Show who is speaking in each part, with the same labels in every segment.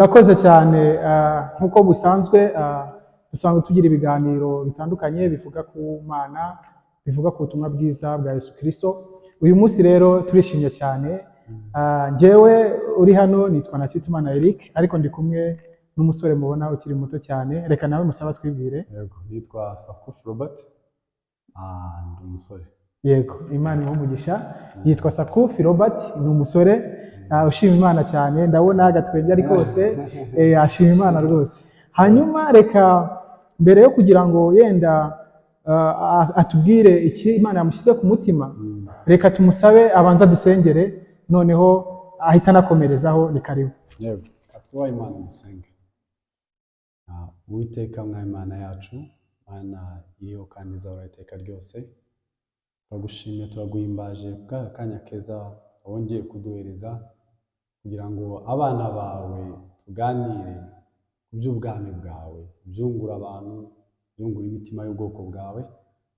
Speaker 1: Murakoze cyane nk'uko busanzwe dusanzwe tugira ibiganiro bitandukanye bivuga ku Mana, bivuga ku butumwa bwiza bwa Yesu Kristo. Uyu munsi rero turishimye cyane, njyewe uri hano nitwa Nakitimana Eric, ariko ndi kumwe n'umusore mubona ukiri muto cyane. Reka nawe musaba twibwire.
Speaker 2: Yego, nitwa Sakufi Robert, ndi umusore.
Speaker 1: Yego, Imana imuhe umugisha. Yitwa Sakufi Robert, ni umusore ushima Imana cyane, ndabona agatwenge ari kose, ashima Imana rwose. Hanyuma reka mbere yo kugira ngo yenda atubwire iki Imana yamushyize ku mutima, reka tumusabe abanza dusengere, noneho ahita anakomerezaho. Ni karibu.
Speaker 2: Yego, atuwa Imana dusenge. Uwiteka mwa Imana yacu, Mana iriho kandi izahora iteka ryose, turagushimye turaguhimbaje bwa kanya keza wongeye kuduhereza kugira ngo abana bawe tuganire ku by'ubwami bwawe, byungura abantu, byungura imitima y'ubwoko bwawe,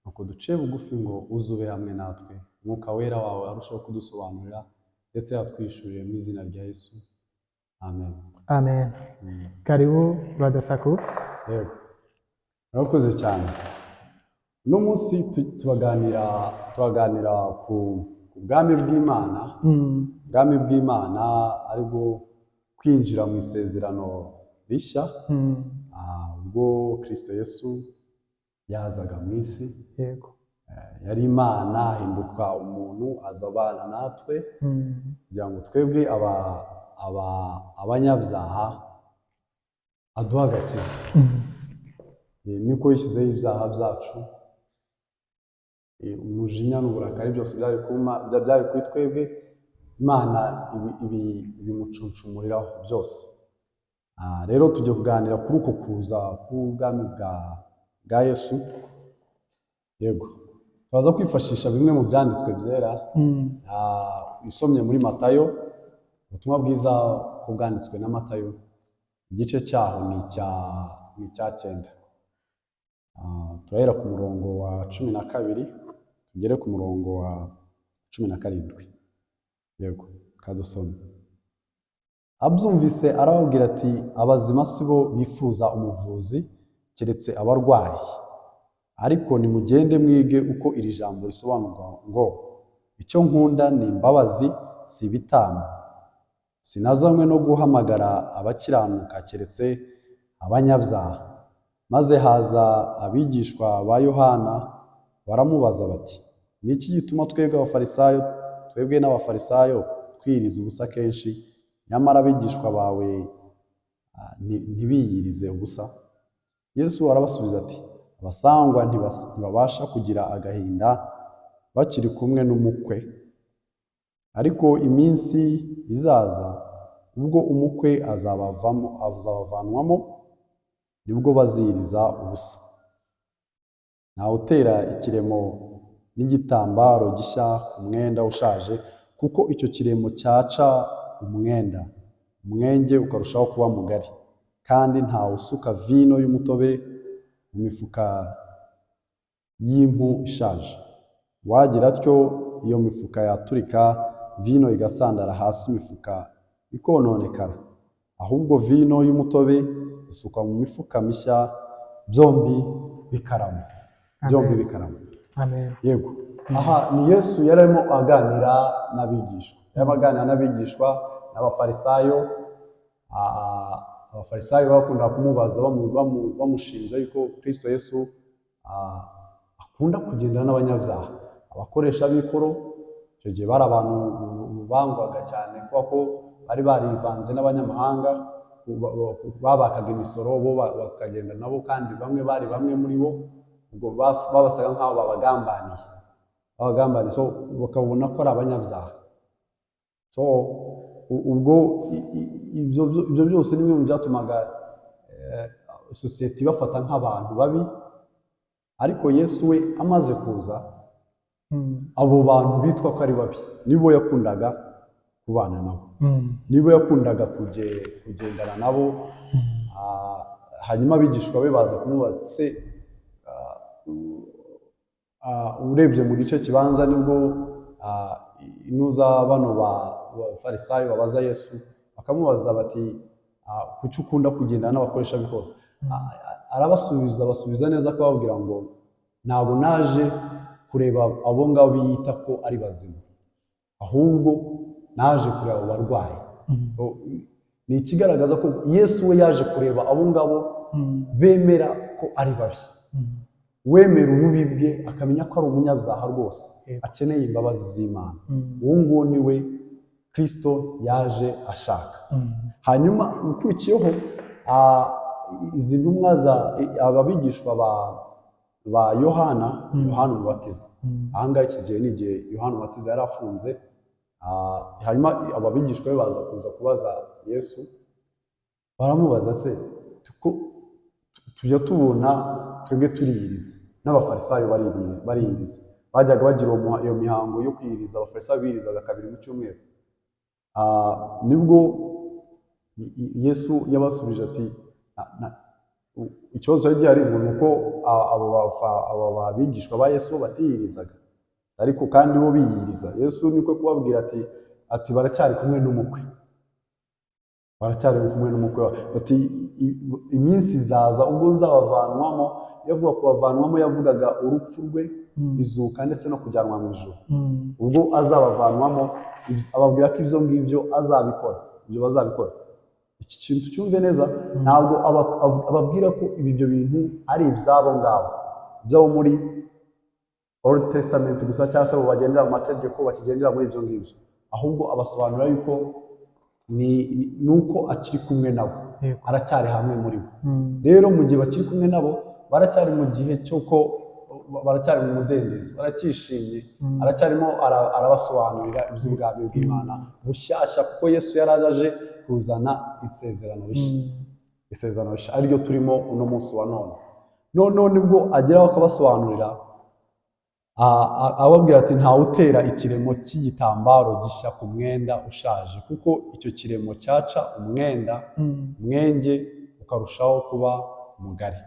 Speaker 2: nuko duce bugufi ngo uzube hamwe natwe, Mwuka wera wawe arushaho kudusobanurira ndetse yatwishurire mu izina rya Yesu. Amen.
Speaker 1: Amen. Karibu Brother Sakufi.
Speaker 2: Yego, murakoze cyane. Uno munsi turaganira ku bwami bw'Imana, ubwami bw'Imana aribwo kwinjira mu isezerano rishya, ubwo Kristo Yesu yazaga mu isi.
Speaker 1: Yego.
Speaker 2: Yari Imana ahinduka umuntu aza abana natwe kugira ngo twebwe abanyabyaha aduha agakiza. Niko yishyizeho ibyaha byacu, umujinya n'uburakari byose byari kuri twebwe, Imana ibimucuncumuriraho byose. Rero tujye kuganira kuri uko kuza k'ubwami bwa Yesu. Yego, turaza kwifashisha bimwe mu byanditswe byera. Isomye muri Matayo, ubutumwa bwiza ko bwanditswe na Matayo, igice cyaho ni icya 9. Turahera ku murongo wa 12 tugere ku murongo wa 17. Yego, kadusome. Abyumvise arababwira ati, abazima si bo bifuza umuvuzi, keretse abarwayi. Ariko nimugende mwige uko iri jambo risobanurwa ngo, icyo nkunda ni imbabazi, si ibitambo. Sinazanywe no guhamagara abakiranuka, keretse abanyabyaha. Maze haza abigishwa ba Yohana baramubaza bati, ni iki gituma twebwe n'abafarisayo twiyiriza ubusa kenshi, nyamara abigishwa bawe ntibiyirize ubusa? Yesu arabasubiza ati, abasangwa ntibabasha kugira agahinda bakiri kumwe n'umukwe, ariko iminsi izaza ubwo umukwe azabavanwamo nibwo baziyiriza ubusa. Ntawe utera ikiremo n'igitambaro gishya ku mwenda ushaje, kuko icyo kiremo cyaca umwenge ukarushaho kuba mugari. Kandi ntawe usuka vino y'umutobe mu mifuka y'impu ishaje. Wagira atyo iyo mifuka yaturika, vino igasandara hasi, imifuka ikononekara. Ahubwo vino y'umutobe isukwa mu mifuka mishya, byombi bikarama.
Speaker 1: Amen.
Speaker 2: Yego, aha ni Yesu yarimo aganira n'abigishwa, n'abafarisayo. Abafarisayo bakunda kumubaza bamushinja yuko Kristo Yesu akunda kugendana n'abanyabyaha, abakoresha b'ikoro. Icyo gihe bari abantu bangwaga cyane kuko bari barivanze n'abanyamahanga, babakaga imisoro bo bakagenda nabo, kandi bamwe muri bo ubwo babasaga nk'aho babagambaniye, so bakabona ko ari abanyabyaha. So ubwo ibyo byose ni bimwe mu byatumaga sosiyete ibafata nk'abantu babi. Ariko Yesu we amaze kuza, abo bantu bitwa ko ari babi nibo yakundaga kubana nabo, nibo yakundaga kugendana nabo. Hanyuma abigishwa be baza kumubaza, se urebye mu gice kibanza nibwo inuza bano b'abafarisayo babaza Yesu, bakamubaza bati, kuki ukunda kugendana n'abakoresha b'ikoro. Abasubiza neza akababwira ngo ntabwo naje kureba abo ngabo biyita ko ari bazima, ahubwo naje kureba abo barwayi. Ni ikigaragaza ko Yesu we yaje kureba abo ngabo bemera ko ari babi, wemera ububi bwe akamenya ko ari umunyabyaha rwose akeneye imbabazi z'Imana. Uwo nguwo ni we Kristo yaje ashaka. Hanyuma ukurikiyeho izi ntumwa ababigishwa ba Yohana Umubatiza. Aha ngaha iki gihe ni igihe Yohana Umubatiza yari afunze. Hanyuma ababigishwa be baza kuza kubaza Yesu, baramubaza se tujya tubona twebwe turiyiriza n'abafarisayo bariyiriza, bajyaga bagira iyo mihango yo kwiyiriza. Abafarisayo biyirizaga 2 mu cyumweru. Nibwo Yesu yabasubije ati ikibazo yagiye ari ngo nuko abo babigishwa ba Yesu batiyirizaga, ariko kandi bo biyiriza. Yesu niko kubabwira ati baracyari kumwe n'umukwe, baracyari kumwe n'umukwe. Ati iminsi izaza ubwo nzabavanwamo. Yavuga kubavanwamo yavugaga urupfu rwe, izuka ndetse no kujyanwa mu ijuru. Ubwo azabavanwamo ababwira ko ibyo ngibyo azabikora, ibyo bazabikora. Iki kintu cyumve neza, ntabwo ababwira ko ibyo bintu ari ibyabo ngabo, byabo muri Old Testament gusa, cyangwa se bagendera mu mategeko bakigendera muri ibyo ngibyo, ahubwo abasobanurira yuko nuko akiri kumwe nabo, aracyari hamwe muri bo. Rero mu gihe bakiri kumwe nabo, baracyari mu gihe cy'uko baracyari mu mudendezo, baracyishimye, aracyarimo arabasobanurira iby'ubwami bw'Imana bushyashya, kuko Yesu yari aje kuzana isezerano rishya, ariryo turimo uno munsi wa none. Nibwo ageraho akabasobanurira, ababwira ati ntawe utera ikiremo cy'igitambaro gishya ku mwenda ushaje, kuko icyo kiremo cyaca umwenge ukarushaho kuba mugari.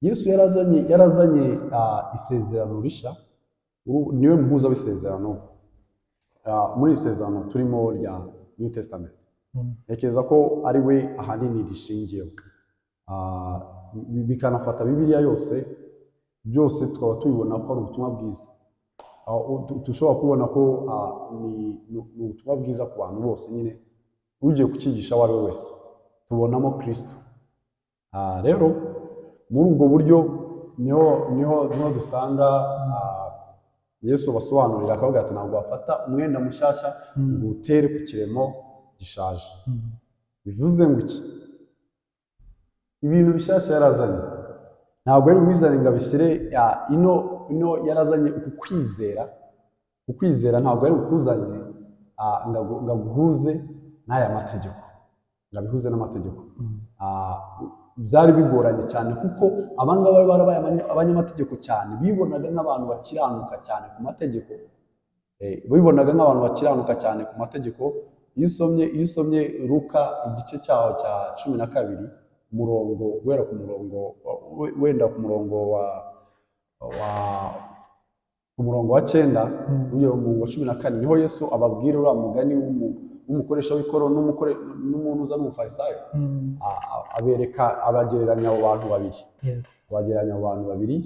Speaker 2: Yesu yarazanye isezerano rishya, niwe muhuza w'isezerano muri isezerano turimo rya New Testament. Ntekereza ko ari we ahanini rishingiyeho, bikanafata Bibiliya yose, byose tukaba tubibona ko ari ubutumwa bwiza. Dushobora kubona ko ni ubutumwa bwiza ku bantu bose, nyine ugiye kukigisha uwo ari we wese tubonamo Kristo. Rero muri ubwo buryo niho dusanga Yesu abasobanurira akavuga ati ntabwo wafata umwenda mushyashya ngo utere ku kiremo gishaje. Bivuze ngo iki? Ibintu bishyashya yarazanye ntabwo ari ubizane ngo abishyire ino yarazanye ukwizera ntabwo ari ukuzanye ngo aguhuze n'aya mategeko, ngo abihuze n'amategeko. Byari bigoranye cyane, kuko abangaba bari barabaye abanyamategeko cyane, bibonaga nk'abantu bakiranuka cyane ku mategeko, Iyo usomye Luka igice cyaho cya 12, guhera ku murongo wa 9 ujya mu murongo wa 14, niho Yesu ababwira uriya mugani w'umukoresha w'ikoro n'umuntu uza n'umufarisayo. Abagereranya abo bantu babiri.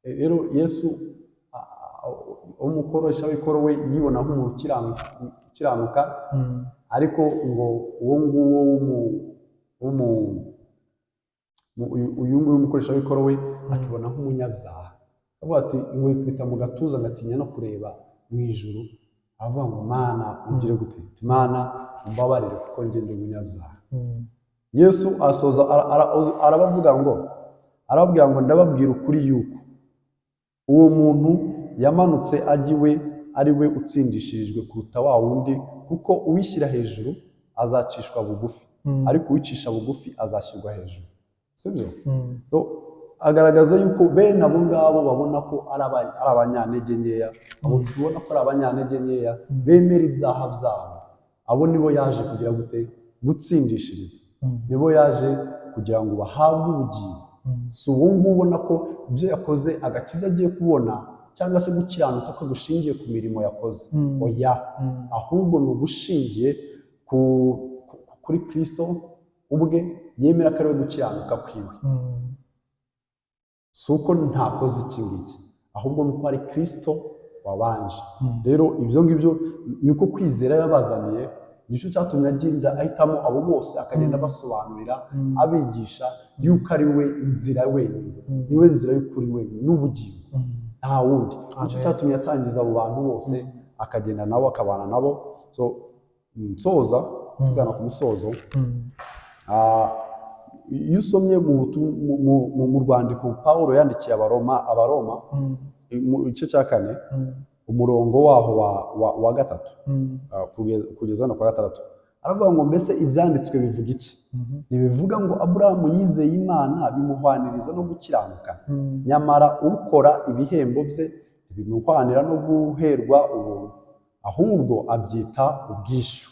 Speaker 2: Rero Yesu umukoresha w'ikoro we yibona nk'umuntu ukiranuka, ariko ngo uwo nguwo uyu nguyu umukoresha w'ikoro we akibona nk'umunyabyaha. Avuga ati ngo yikubita mu gatuza ngatinya no kureba mu ijuru, avuga ngo Mana ugire gute? Mana umbabarire kuko njye ndi umunyabyaha. Yesu asoza arababwira ngo ndababwira ukuri yuko uwo muntu yamanutse agiwe ari we utsindishirijwe kuruta wa wundi, kuko uwishyira hejuru azacishwa bugufi, ariko uwicisha bugufi azashyirwa hejuru. Sibyo? Agaragaza yuko bene abo ngabo babona ko ari abanyantege nkeya, abo tubona ko ari abanyantege nkeya bemera ibyaha byabo, abo nibo yaje kugira gute? Gutsindishiriza. Nibo yaje kugira ngo bahabwe ubugingo. Si uwo nguwo ubona ko ibyo yakoze agakiza agiye kubona, cyangwa se gukiranuka ko gushingiye ku mirimo yakoze. Oya, ahubwo ni ugushingiye ku kuri Kristo ubwe, yemera ko ari we gukiranuka kwiwe. Si uko ntakoze iki ngiki, ahubwo nuko ari Kristo wabanje. Rero ibyo ngibyo niko kwizera yabazaniye, nicyo cyatumye agenda ahitamo abo bose akagenda abasobanurira, abigisha yuko ari we nzira wenyine, niwe nzira y'ukuri wenyine n'ubugingo, nta wundi. Nicyo cyatumye atangiza abo bantu bose akagenda nabo akabana nabo. So nsoza tugana ku musozo, iyo usomye mu rwandiko Pawulo yandikiye abaroma mu gice cya 4 umurongo waho wa 3 kugeza no kwa 6, aravuga ngo mbese ibyanditswe bivuga iki? Ntibivuga ngo Aburahamu yizeye Imana bimuhwaniriza no gukiranuka, nyamara ukora ibihembo bye bimuhwanira no guherwa ubuntu, ahubwo abyita ubwishyu.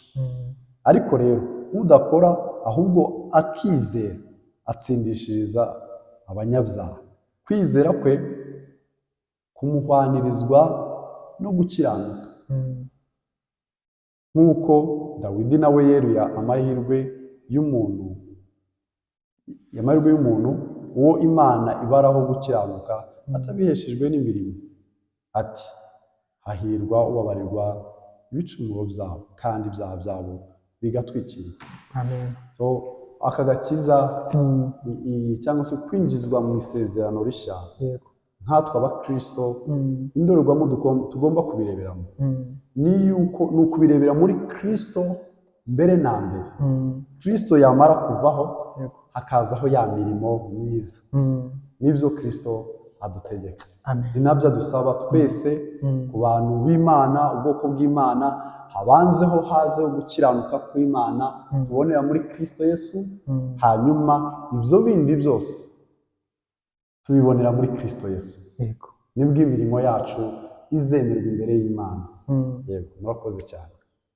Speaker 2: Ariko rero udakora ahubwo akizera atsindishiriza abanyabyaha. Kwizera kwe kumuhwanirizwa no gukiranuka, nk'uko Dawidi nawe yeruye amahirwe y'umuntu uwo Imana ibaraho gukiranuka atabiheshejwe n'imirimo, ati hahirwa ubabarirwa ibicumuro byabo kandi ibyaha byabo bigatwikirwa.
Speaker 1: Amen.
Speaker 2: So aka gakiza cyangwa se kwinjizwa mu isezerano rishya, nkatwe abakristo, indorerwamo tugomba kubireberamo ni ukubirebera muri Kristo mbere na mbere. Kristo yamara kuvaho hakazaho ya mirimo myiza, nibyo Kristo adutegeka. Ni nabyo adusaba twese ku bantu b'Imana, ubwoko bw'Imana, hazeho gukiranuka kw'Imana tubonera muri Kristo Yesu, hanyuma ibyo bindi byose tubibonera muri Kristo Yesu. Nibwo imirimo yacu izemerwa imbere y'Imana. Yego, murakoze cyane.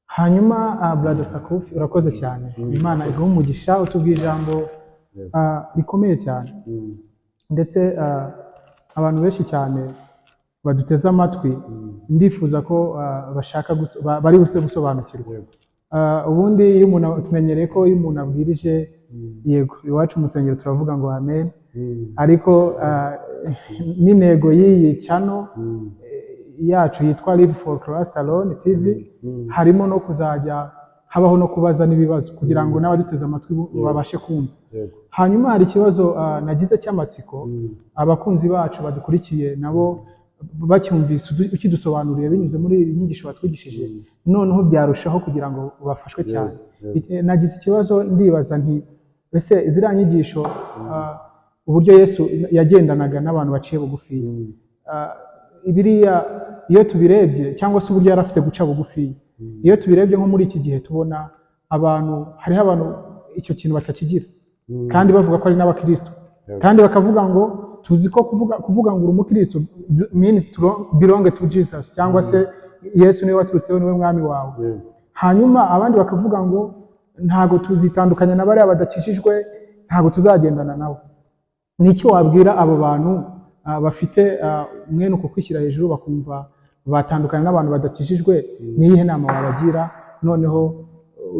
Speaker 1: Hanyuma Brother Sakufi, urakoze cyane. Imana iguhe umugisha, utubwiye ijambo rikomeye cyane, ndetse abantu benshi cyane baduteze amatwi, ndifuza ko bari buse gusobanukirwa. Ubundi iyo umuntu tumenyereye ko iyo umuntu abwirije, yego iwacu mu nsengero turavuga ngo amen, ariko n'intego y'iyi channel yacu yitwa Live for Christ Alone TV, harimo no kuzajya habaho no kubaza n'ibibazo kugira ngo n'abaduteze amatwi babashe kumva. Hanyuma hari ikibazo nagize cy'amatsiko, abakunzi bacu badukurikiye nabo bacyumvise ukidusobanuriye binyuze muri iyi nyigisho batwigishije, noneho byarushaho kugira ngo bafashwe cyane. Nagize ikibazo ndibaza nti ese ziriya nyigisho uburyo Yesu yagendanaga n'abantu baciye bugufi, biriya iyo tubirebye, cyangwa se uburyo yari afite guca bugufi, iyo tubirebye nko muri iki gihe tubona hariho abantu icyo kintu batakigira, kandi bavuga ko ari n'abakristo, kandi bakavuga ngo tuzi ko kuvuga ngo uri umukristo means to belong to Jesus, cyangwa se Yesu niwe waturutseho, niwe mwami wawe. Hanyuma abandi bakavuga ngo ntago tuzitandukanya na bariya badakijijwe, ntago tuzagendana nabo. Ni iki wabwira abo bantu bafite mwene uko kwishyira hejuru bakumva batandukana n'abantu badakijijwe? Ni iyihe nama wabagira? Noneho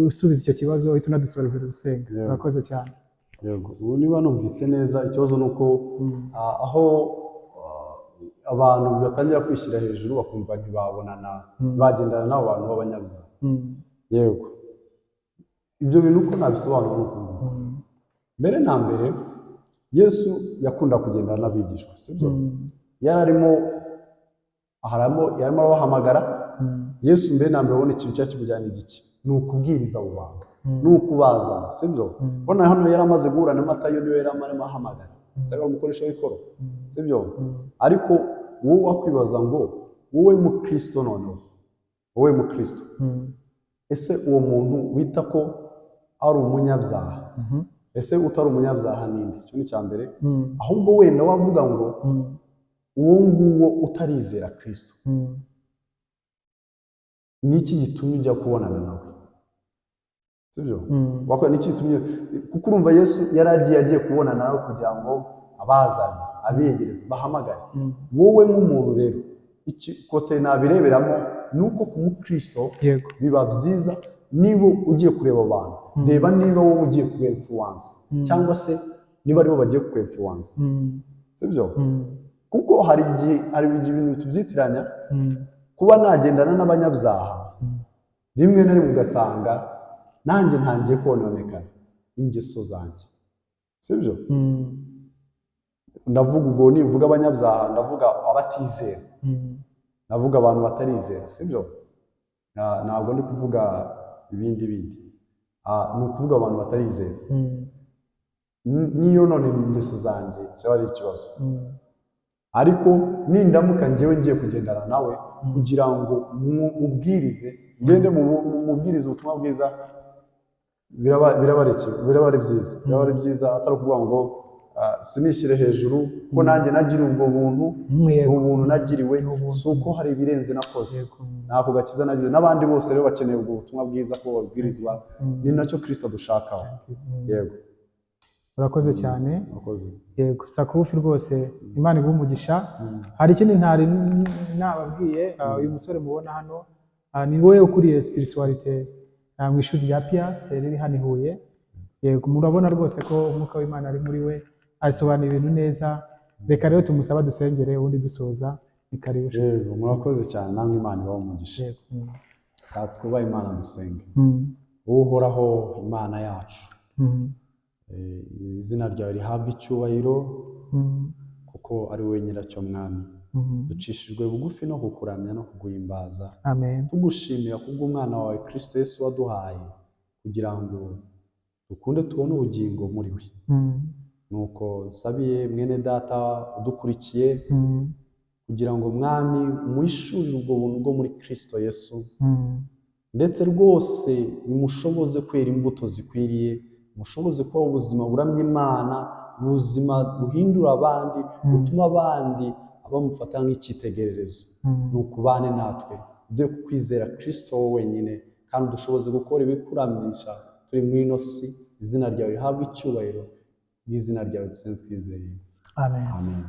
Speaker 1: usubiza icyo kibazo uhita unadusoreza dusenga. Urakoze cyane.
Speaker 2: Yego, ubu niba numvise neza, ikibazo nuko aho abantu batangira kwishyira hejuru bakumva ntibabonana, bagendana n'abo bantu b'abanyabyaha. Yego, ibyo bintu uko nabisobanura n'ukuntu mbere na mbere Yesu yakunda kugendana n'abigishwa, sibyo? yarimo arabahamagara. Yesu mbere na mbere ubona ikintu cyakimujyana igiki, ni ukubwiriza abo bantu, ni ukubazana, sibyo? Bona hano yari amaze guhura na Matayo, niwe yari arimo ahamagara, ari umukoresha w'ikoro, sibyo? Ariko wowe wakwibaza ngo wowe mukristo, noneho wowe mukristo, ese uwo muntu wita ko ari umunyabyaha, ese utari umunyabyaha ninde? Icyo ni cya mbere. Ahubwo wenda wavuga ngo uwo nguwo utarizera Kristo, ni iki gitumye ujya kubonana nawe, sibyo? Ni iki gitumye? Kuko urumva Yesu yari agiye kubonana nawe kugira ngo abazane, abegereze, bahamagare. Wowe nk'umuntu rero, kote nabireberamo ni uko ku mukristo biba byiza niba ugiye kureba abantu reba niba wowe ugiye kuba influence cyangwa se niba aribo bagiye ku influence sibyo kuko hari ibintu tubyitiranya kuba nagendana n'abanyabyaha rimwe na rimwe ugasanga nanjye ntangiye kononekana ingeso zanjye sibyo ndavuga ubwo nivuga abanyabyaha ndavuga abatizera ndavuga abantu batarizera sibyo ntabwo ndi kuvuga ibindi ni ukuvuga abantu batarizera niyo none ingeso zanjye cyaba ari ikibazo ariko nindamuka njyewe ngiye kugendana nawe kugira ngo mubwirize ngende mubwirize ubutumwa bwiza biraba ari byiza atari ukuvuga ngo sinishyire hejuru ko nanjye nagiriwe ubwo buntu nagiriwe si uko hari ibirenze nakoze ntabwo gakiza nagize n'abandi bose rero bakeneye ubwo butumwa bwiza ko babwirizwa ni nacyo Kristo dushakaho yego
Speaker 1: urakoze cyane yego Sakufi rwose Imana iguhe umugisha hari ikindi ntari nababwiye uyu musore mubona hano ni wowe ukuriye spiritualite mu ishuri rya Pias riri hano i Huye yego murabona rwose ko umwuka w'Imana ari muri we asobanura ibintu neza reka rero tumusaba dusengere ubundi dusoza ni karibu
Speaker 2: yego murakoze cyane namwe Imana ibahe umugisha twubahe Imana dusenge uhoraho Imana yacu izina ryawe rihabwa icyubahiro kuko ari wowe nyiracyo mwami ducishijwe bugufi no kukuramya no kuguhimbaza tugushimira kubw'umwana wawe Kristo Yesu waduhaye kugira ngo dukunde tubone ubugingo muri we nuko nsabiye mwene data udukurikiye kugira ngo mwami umuhishurire ubwo buntu bwo muri Kristo Yesu ndetse rwose bimushoboze kwera imbuto zikwiriye mushoboze kuba ubuzima buramya Imana ubuzima buhindura abandi butuma abandi abamufata nk'icyitegererezo nukubane natwe byo kwizera Kristo wowe wenyine kandi dushoboze gukora ibikuramisha turi muri ino si izina ryawe rihabwa icyubahiro n'izina ryawe dusenze twizeye amen